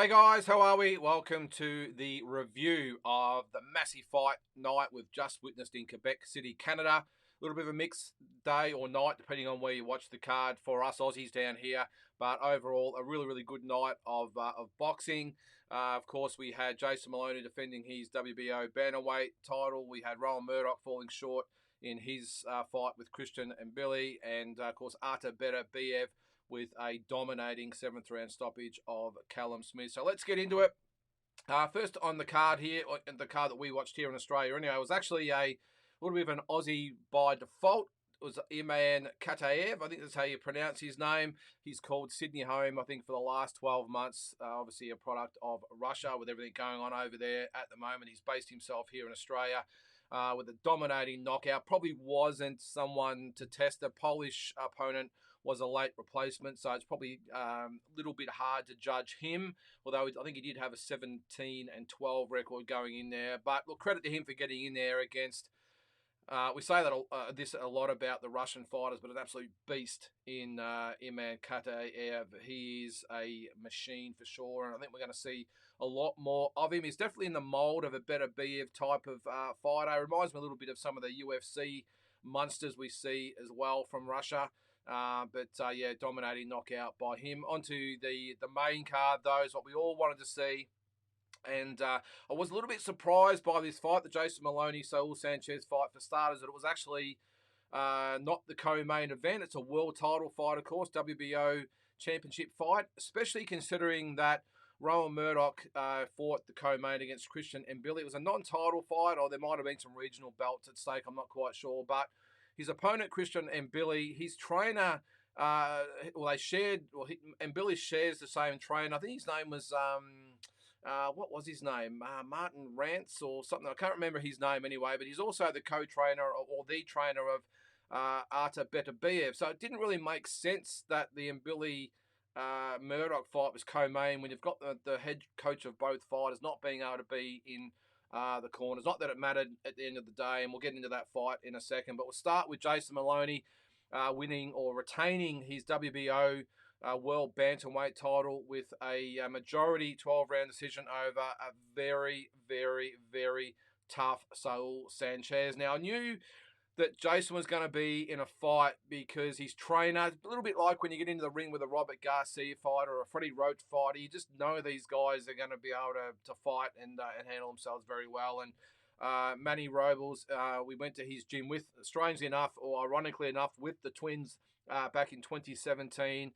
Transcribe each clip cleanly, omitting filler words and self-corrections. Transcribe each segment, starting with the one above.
Hey guys, how are we? Welcome to the review of the massive fight night we've just witnessed in Quebec City, Canada. A little bit of a mixed day or night, depending on where you watch the card for us Aussies down here. But overall, a really good night of boxing. Of course, we had Jason Moloney defending his WBO Bantamweight title. We had Murdoch falling short in his fight with Christian and Billy. And, of course, Beterbiev with a dominating seventh round stoppage of Callum Smith. So let's get into it. First on the card here, the card that we watched here in Australia anyway, it was actually a little bit of an Aussie by default. It was Iman Kataev. I think that's how you pronounce his name. He's called Sydney home, I think, for the last 12 months. Obviously a product of Russia with everything going on over there at the moment. He's based himself here in Australia. With a dominating knockout. Probably wasn't someone to test. The Polish opponent was a late replacement, so it's probably a little bit hard to judge him, although I think he did have a 17-12 record going in there. But look, credit to him for getting in there against, we say that this a lot about the Russian fighters, but an absolute beast in Iman Kataev. He is a machine for sure, and I think we're going to see a lot more of him. He's definitely in the mold of a Beterbiev type of fighter. It reminds me a little bit of some of the UFC monsters we see as well from Russia. Yeah, dominating knockout by him. Onto the main card, though, is what we all wanted to see. And I was a little bit surprised by this fight, the Jason Moloney, Saul Sanchez fight for starters, that it was actually not the co-main event. It's a world title fight, of course, WBO championship fight, especially considering that Murdoch fought the co-main against Christian and Billy. It was a non-title fight, or there might have been some regional belts at stake. I'm not quite sure, but his opponent, Christian and Billy, his trainer, they shared, and Billy shares the same trainer. I think his name was, what was his name? Martin Rance or something. I can't remember his name anyway, but he's also the co-trainer or the trainer of Artur Beterbiev. So it didn't really make sense that the Billy Murdoch fight was co-main when you've got the head coach of both fighters not being able to be in the corners. Not that it mattered at the end of the day, and we'll get into that fight in a second. But we'll start with Jason Moloney winning or retaining his WBO World Bantamweight title with a majority 12-round decision over a very tough Saul Sanchez. Now, I knew that Jason was going to be in a fight because his trainer, a little bit like when you get into the ring with a Robert Garcia fighter or a Freddie Roach fighter, you just know these guys are going to be able to fight and handle themselves very well. And Manny Robles, we went to his gym with, strangely enough, or ironically enough, with the Twins back in 2017.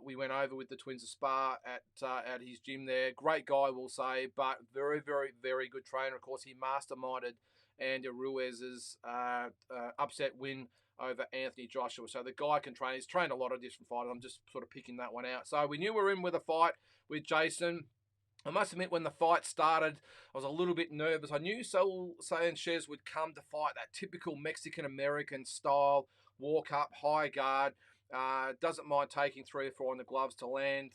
We went over with the Twins to spar at his gym there. Great guy, we'll say, but very good trainer. Of course, he masterminded Andy Ruiz's upset win over Anthony Joshua. So the guy can train. He's trained a lot of different fighters. I'm just sort of picking that one out. So we knew we were in with a fight with Jason. I must admit, when the fight started, I was a little bit nervous. I knew Saul Sanchez would come to fight that typical Mexican-American style, walk up, high guard. Doesn't mind taking 3 or 4 on the gloves to land,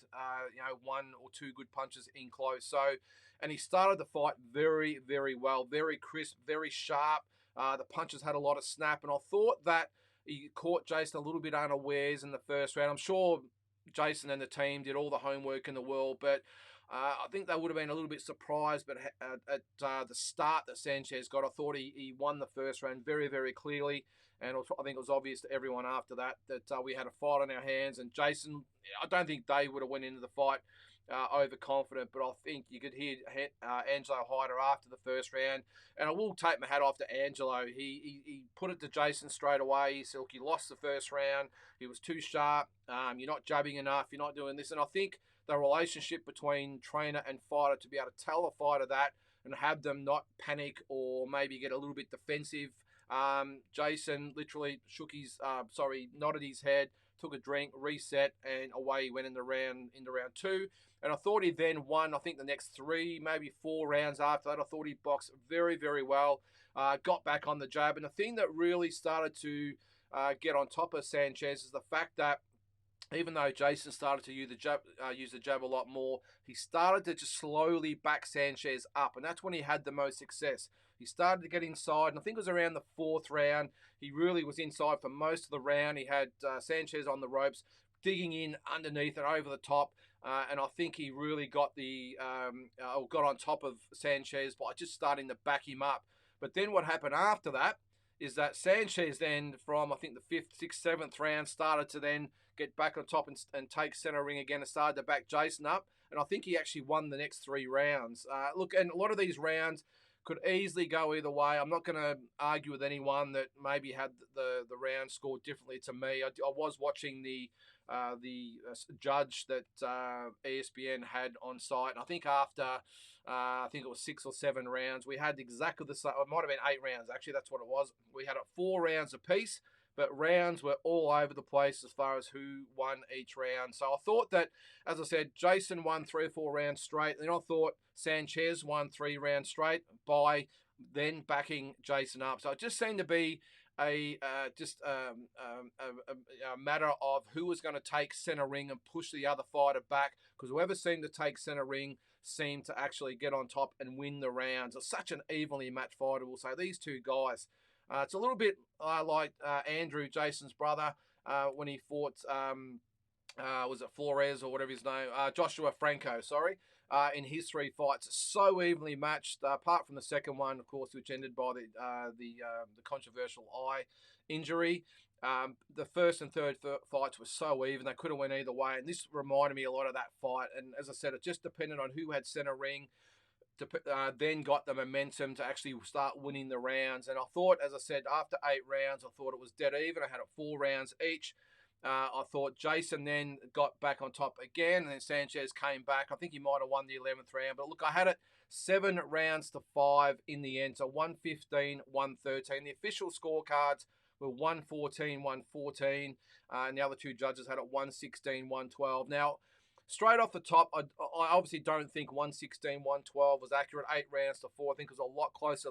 1 or 2 good punches in close. So, and he started the fight very well, very crisp, very sharp. The punches had a lot of snap, and I thought that he caught Jason a little bit unawares in the first round. I'm sure Jason and the team did all the homework in the world, but I think they would have been a little bit surprised, but at the start that Sanchez got, I thought he won the first round very clearly, and I think it was obvious to everyone after that we had a fight on our hands. And Jason, I don't think they would have went into the fight overconfident, but I think you could hear Angelo Hyder after the first round, and I will take my hat off to Angelo. He put it to Jason straight away. He said, look, you lost the first round. He was too sharp. You're not jabbing enough. You're not doing this. And I think the relationship between trainer and fighter, to be able to tell a fighter that and have them not panic or maybe get a little bit defensive. Jason literally nodded his head, took a drink, reset, and away he went into round 2. And I thought he then won, I think, the next 3, maybe 4 rounds after that. I thought he boxed very well, got back on the jab. And the thing that really started to get on top of Sanchez is the fact that even though Jason started to use the jab a lot more, he started to just slowly back Sanchez up, and that's when he had the most success. He started to get inside, and I think it was around the 4th round. He really was inside for most of the round. He had Sanchez on the ropes, digging in underneath and over the top, And I think he really got got on top of Sanchez by just starting to back him up. But then what happened after that is that Sanchez then, from I think the fifth, sixth, seventh round, started to then get back on top and take center ring again and started to back Jason up. And I think he actually won the next 3 rounds. Look, and a lot of these rounds could easily go either way. I'm not going to argue with anyone that maybe had the round scored differently to me. I was watching the judge that ESPN had on site. And I think after, I think it was 6 or 7 rounds, we had exactly the same. It might have been 8 rounds. Actually, that's what it was. We had 4 rounds apiece, but rounds were all over the place as far as who won each round. So I thought that, as I said, Jason won 3 or 4 rounds straight. And then I thought Sanchez won 3 rounds straight by then backing Jason up. So it just seemed to be a matter of who was going to take center ring and push the other fighter back, because whoever seemed to take center ring seemed to actually get on top and win the rounds. It's such an evenly matched fight, I will say. These two guys, it's a little bit like Andrew, Jason's brother, when he fought, was it Flores or whatever his name, Joshua Franco, sorry. In his 3 fights, so evenly matched. Apart from the second one, of course, which ended by the controversial eye injury. The first and third fights were so even; they could have went either way. And this reminded me a lot of that fight. And as I said, it just depended on who had center ring. Then got the momentum to actually start winning the rounds. And I thought, as I said, after 8 rounds, I thought it was dead even. I had it 4 rounds each. I thought Jason then got back on top again, and then Sanchez came back. I think he might have won the 11th round. But look, I had it 7 rounds to 5 in the end. So 115, 113. The official scorecards were 114, 114. And the other 2 judges had it 116, 112. Now, straight off the top, I obviously don't think 116, 112 was accurate. 8 rounds to 4. I think it was a lot closer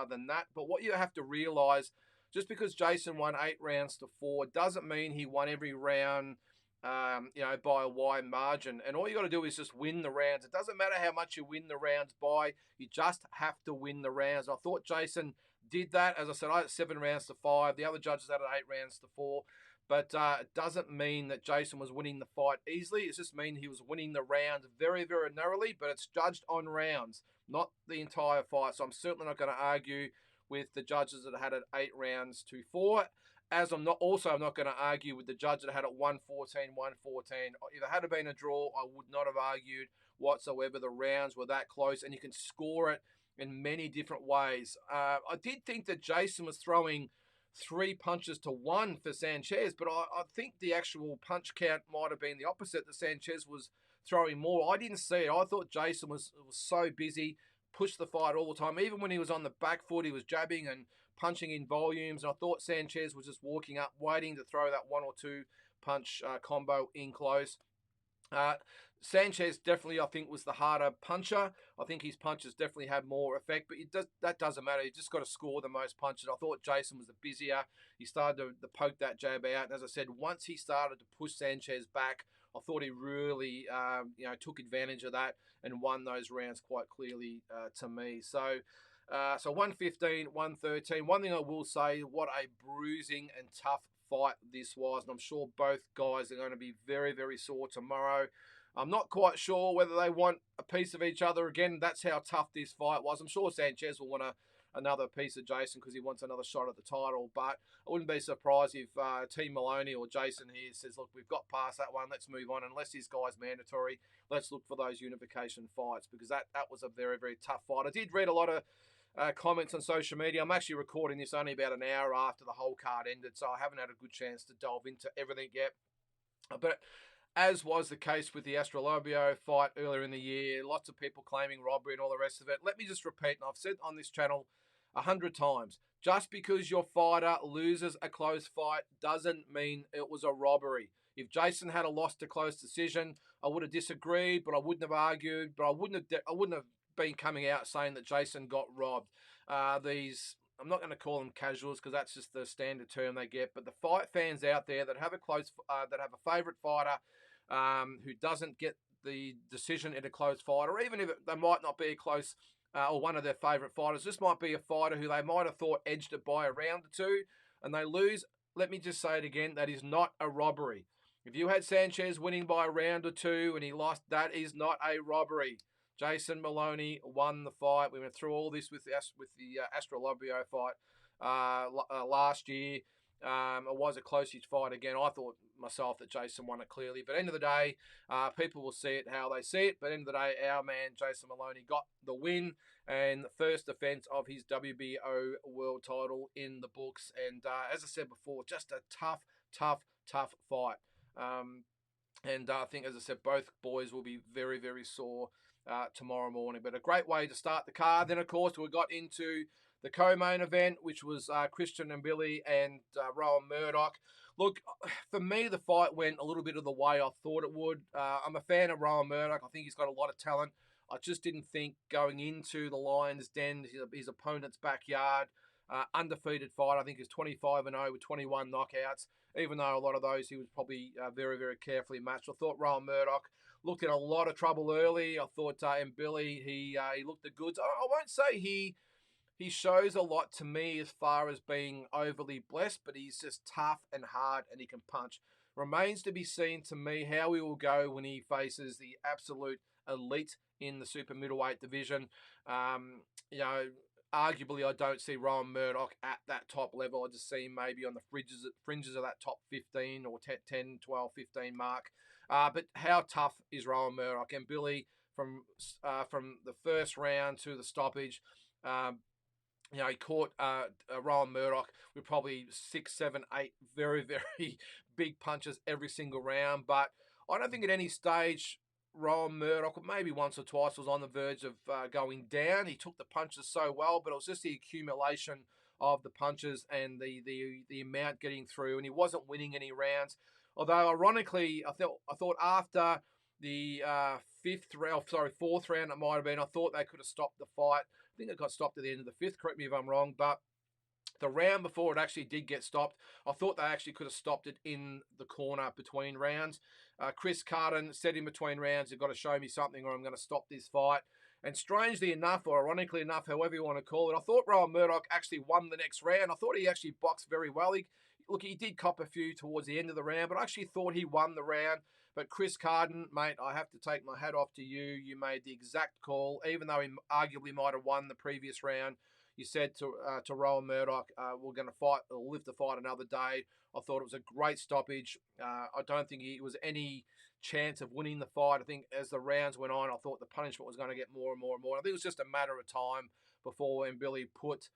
than that. But what you have to realise, just because Jason won 8 rounds to 4 doesn't mean he won every round, by a wide margin. And all you got to do is just win the rounds. It doesn't matter how much you win the rounds by. You just have to win the rounds. I thought Jason did that. As I said, I had 7 rounds to 5. The other judges had 8 rounds to 4. But it doesn't mean that Jason was winning the fight easily. It just means he was winning the rounds very, very narrowly. But it's judged on rounds, not the entire fight. So I'm certainly not going to argue with the judges that had it 8 rounds to 4. As I'm not going to argue with the judge that had it 114, 114. If it had been a draw, I would not have argued whatsoever. The rounds were that close, and you can score it in many different ways. I did think that Jason was throwing 3 punches to 1 for Sanchez, but I think the actual punch count might have been the opposite, that Sanchez was throwing more. I didn't see it. I thought Jason was so busy, pushed the fight all the time. Even when he was on the back foot, he was jabbing and punching in volumes. And I thought Sanchez was just walking up, waiting to throw that 1 or 2 punch combo in close. Sanchez definitely, I think, was the harder puncher. I think his punches definitely had more effect, but that doesn't matter. You just got to score the most punches. I thought Jason was the busier. He started to poke that jab out. And as I said, once he started to push Sanchez back, I thought he really, took advantage of that and won those rounds quite clearly to me. So 115, 113. One thing I will say, what a bruising and tough fight this was. And I'm sure both guys are going to be very, very sore tomorrow. I'm not quite sure whether they want a piece of each other again. That's how tough this fight was. I'm sure Sanchez will want another piece of Jason because he wants another shot at the title. But I wouldn't be surprised if Team Moloney or Jason here says, look, we've got past that one. Let's move on. Unless this guy's mandatory, let's look for those unification fights, because that was a very, very tough fight. I did read a lot of comments on social media. I'm actually recording this only about an hour after the whole card ended, so I haven't had a good chance to delve into everything yet. But as was the case with the Astrolabio fight earlier in the year, lots of people claiming robbery and all the rest of it. Let me just repeat, and I've said on this channel 100 times, just because your fighter loses a close fight doesn't mean it was a robbery. If Jason had a loss to close decision, I would have disagreed, but I wouldn't have argued, but I wouldn't have been coming out saying that Jason got robbed. I'm not going to call them casuals because that's just the standard term they get, but the fight fans out there that have that have a favourite fighter who doesn't get the decision in a close fight, or even if they might not be a close or one of their favourite fighters, this might be a fighter who they might have thought edged it by a round or 2 and they lose. Let me just say it again, that is not a robbery. If you had Sanchez winning by a round or two and he lost, that is not a robbery. Jason Moloney won the fight. We went through all this with the Astro Lobio fight last year. It was a close-ish fight again. I thought myself that Jason won it clearly. But end of the day, people will see it how they see it. But end of the day, our man Jason Moloney got the win and the first defense of his WBO world title in the books. And as I said before, just a tough fight. And I think, as I said, both boys will be very, very sore tomorrow morning. But a great way to start the card. Then, of course, we got into the co-main event, which was Christian and Billy and Rowan Murdoch. Look, for me, the fight went a little bit of the way I thought it would. I'm a fan of Rowan Murdoch. I think he's got a lot of talent. I just didn't think going into the Lions' Den, his opponent's backyard, undefeated fight. I think he's 25-0 with 21 knockouts. Even though a lot of those he was probably very, very carefully matched. I thought Rowan Murdoch looked in a lot of trouble early. I thought and Billy, he looked the goods. I won't say he shows a lot to me as far as being overly blessed, but he's just tough and hard and he can punch. Remains to be seen to me how he will go when he faces the absolute elite in the super middleweight division. You know, arguably, I don't see Rowan Murdoch at that top level. I just see him maybe on the fringes of that top 15 or 10, 12, 15 mark. But how tough is Rowan Murdoch? And Billy, from the first round to the stoppage, you know, he caught Rowan Murdoch with probably 6, 7, 8 very, very big punches every single round. But I don't think at any stage Rowan Murdoch, maybe once or twice, was on the verge of going down. He took the punches so well, but it was just the accumulation of the punches and the amount getting through, and he wasn't winning any rounds. Although, ironically, I thought after the fourth round it might have been, I thought they could have stopped the fight. I think it got stopped at the end of the fifth. Correct me if I'm wrong, but the round before it actually did get stopped, I thought they actually could have stopped it in the corner between rounds. Chris Carden said in between rounds, you've got to show me something or I'm going to stop this fight. And strangely enough, or ironically enough, however you want to call it, I thought Rowan Murdoch actually won the next round. I thought he actually boxed very well. He did cop a few towards the end of the round, but I actually thought he won the round. But Chris Carden, mate, I have to take my hat off to you. You made the exact call, even though he arguably might have won the previous round. You said to Rowan Murdoch, we're going to fight, or live the fight another day. I thought it was a great stoppage. I don't think it was any chance of winning the fight. I think as the rounds went on, I thought the punishment was going to get more and more and more. I think it was just a matter of time before when Billy put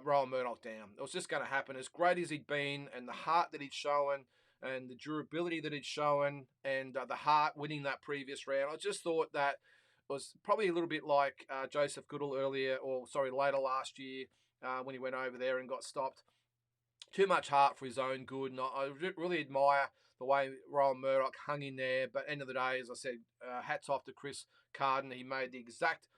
Rowan Murdoch down. It was just going to happen. As great as he'd been and the heart that he'd shown and the durability that he'd shown and the heart winning that previous round, I just thought that was probably a little bit like Joseph Goodall later last year when he went over there and got stopped. Too much heart for his own good, and I really admire the way Rowan Murdoch hung in there. But end of the day, as I said, hats off to Chris Carden. He made the exact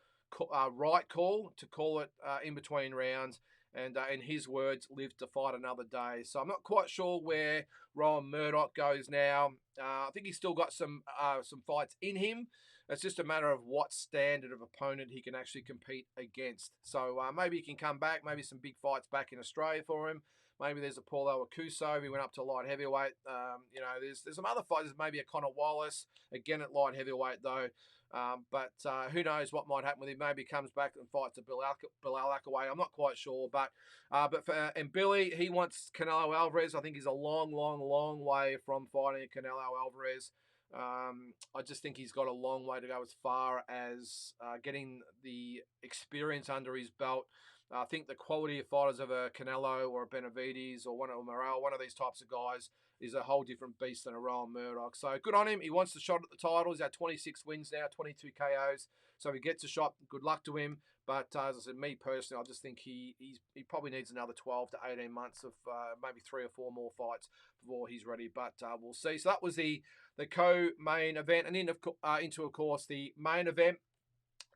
right call to call it in between rounds, and in his words, live to fight another day. So I'm not quite sure where Rowan Murdoch goes now. I think he's still got some fights in him. It's just a matter of what standard of opponent he can actually compete against. So maybe he can come back, maybe some big fights back in Australia for him. Maybe there's a Paulo Acuso. He went up to light heavyweight. There's some other fighters, maybe a Connor Wallace, again at light heavyweight though. But who knows what might happen with him? Maybe he comes back and fights a Bilal Akaway. I'm not quite sure. But for Billy, he wants Canelo Alvarez. I think he's a long way from fighting Canelo Alvarez. I just think he's got a long way to go as far as getting the experience under his belt. I think the quality of fighters of a Canelo or a Benavides or one of these types of guys is a whole different beast than a Rowan Murdoch. So good on him. He wants the shot at the title. He's had 26 wins now, 22 KOs. So if he gets a shot, good luck to him. But as I said, me personally, I just think he probably needs another 12 to 18 months of maybe 3 or 4 more fights before he's ready. But we'll see. So that was the co-main event. And then into, of course, the main event.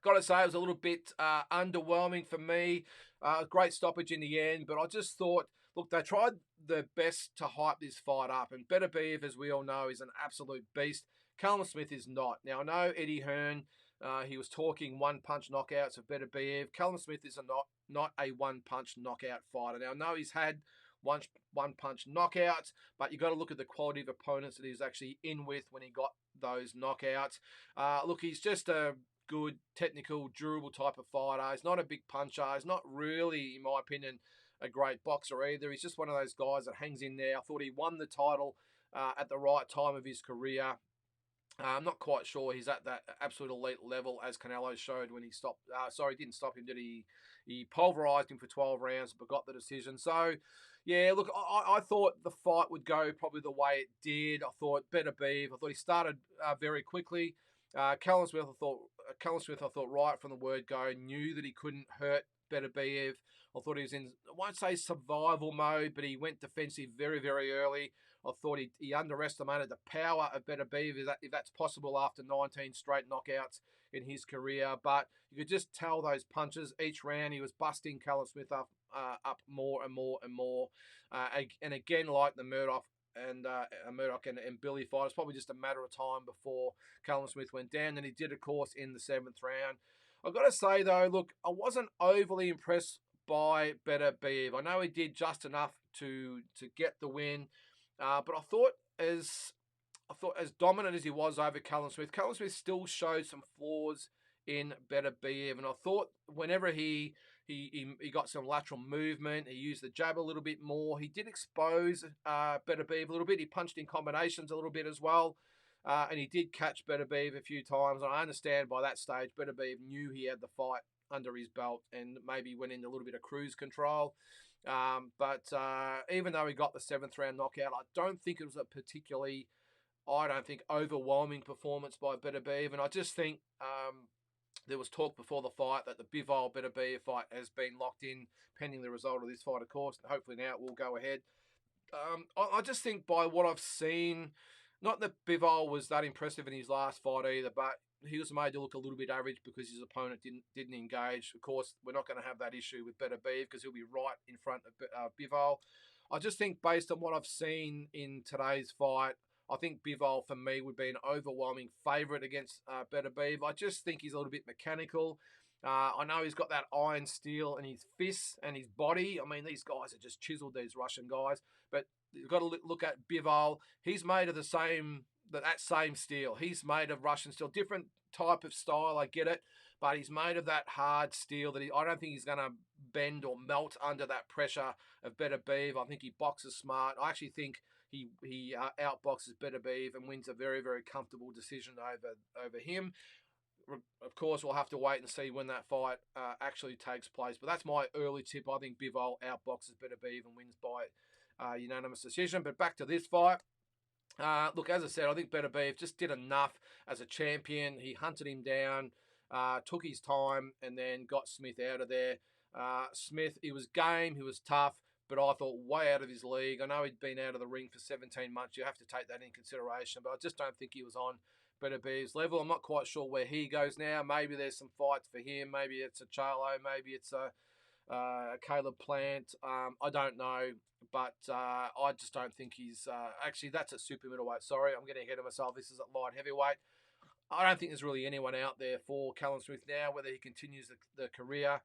Got to say, it was a little bit underwhelming for me. Great stoppage in the end, but I just thought, look, they tried their best to hype this fight up, and Beterbiev, as we all know, is an absolute beast. Callum Smith is not. Now, I know Eddie Hearn, he was talking one-punch knockouts of Beterbiev. Callum Smith is not a one-punch knockout fighter. Now, I know he's had one punch knockouts, but you got to look at the quality of opponents that he's actually in with when he got those knockouts. Look, he's just a good, technical, durable type of fighter. He's not a big puncher. He's not really, in my opinion, a great boxer either. He's just one of those guys that hangs in there. I thought he won the title at the right time of his career. I'm not quite sure he's at that absolute elite level as Canelo showed when he stopped. Sorry, he didn't stop him, did he? He pulverized him for 12 rounds, but got the decision. So, yeah, look, I thought the fight would go probably the way it did. I thought Beterbiev. I thought he started very quickly. Callum Smith, I thought right from the word go, knew that he couldn't hurt Beterbiev. I thought he was in, I won't say survival mode, but he went defensive very, very early. I thought he underestimated the power of Beterbiev, if that's possible after 19 straight knockouts in his career. But you could just tell those punches each round. He was busting Callum Smith up more and more and more. And again, like the Murdoch and Billy fight, it's probably just a matter of time before Callum Smith went down. And he did, of course, in the 7th round. I've got to say, though, look, I wasn't overly impressed by Beterbiev. I know he did just enough to get the win. But I thought as dominant as he was over Callum Smith still showed some flaws in Beterbiev. And I thought whenever he got some lateral movement, he used the jab a little bit more. He did expose Beterbiev a little bit. He punched in combinations a little bit as well. And he did catch Beterbiev a few times. And I understand by that stage, Beterbiev knew he had the fight under his belt and maybe went into a little bit of cruise control. But even though he got the 7th round knockout, I don't think it was a particularly, overwhelming performance by Beterbiev. And I just think there was talk before the fight that the Bivol-Beterbiev fight has been locked in pending the result of this fight, of course. And hopefully now it will go ahead. I just think by what I've seen, not that Bivol was that impressive in his last fight either, but he was made to look a little bit average because his opponent didn't engage. Of course, we're not going to have that issue with Beterbiev because he'll be right in front of Bivol. I just think based on what I've seen in today's fight, I think Bivol for me would be an overwhelming favourite against Beterbiev. I just think he's a little bit mechanical. I know he's got that iron steel in his fists and his body. I mean, these guys are just chiseled, these Russian guys. But you've got to look at Bivol. He's made of that same steel. He's made of Russian steel. Different type of style, I get it. But he's made of that hard steel that I don't think he's going to bend or melt under that pressure of Beterbiev. I think he boxes smart. I actually think he outboxes Beterbiev and wins a very, very comfortable decision over him. Of course, we'll have to wait and see when that fight actually takes place. But that's my early tip. I think Bivol outboxes Beterbiev and wins by unanimous decision. But back to this fight. Look, as I said, I think Beterbiev just did enough as a champion. He hunted him down, took his time, and then got Smith out of there. Smith, he was game, he was tough, but I thought way out of his league. I know he'd been out of the ring for 17 months. You have to take that in consideration, but I just don't think he was on Beterbiev's level. I'm not quite sure where he goes now. Maybe there's some fights for him. Maybe it's a Charlo. Maybe it's a Caleb Plant. I don't know, but I just don't think he's... actually, that's a super middleweight. Sorry, I'm getting ahead of myself. This is at light heavyweight. I don't think there's really anyone out there for Callum Smith now, whether he continues the career.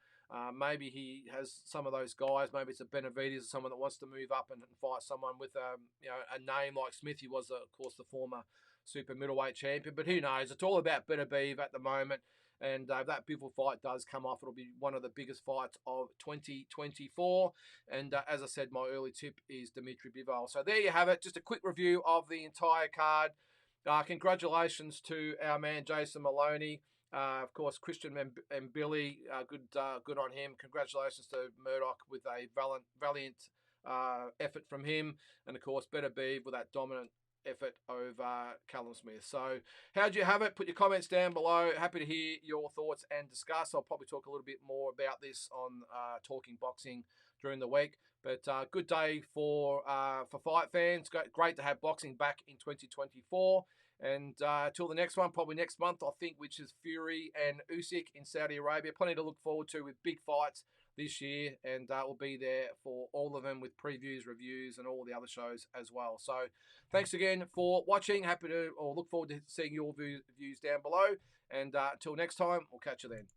Maybe he has some of those guys. Maybe it's a Benavidez or someone that wants to move up and fight someone with a name like Smith. He was, of course, the former super middleweight champion. But who knows? It's all about Beterbiev at the moment. And if that Bivol fight does come off, it'll be one of the biggest fights of 2024. And as I said, my early tip is Dimitri Bivol. So there you have it. Just a quick review of the entire card. Congratulations to our man Jason Moloney. Of course, Christian and Billy, good on him. Congratulations to Murdoch with a valiant effort from him. And of course, Beterbiev with that dominant effort over Callum Smith. So how'd you have it? Put your comments down below. Happy to hear your thoughts and discuss. I'll probably talk a little bit more about this on Talking Boxing during the week. But good day for fight fans. Great to have boxing back in 2024. And till the next one, probably next month, I think, which is Fury and Usyk in Saudi Arabia. Plenty to look forward to with big fights this year. And we'll be there for all of them with previews, reviews, and all the other shows as well. So thanks again for watching. Happy to, or look forward to seeing your views down below. And until next time, we'll catch you then.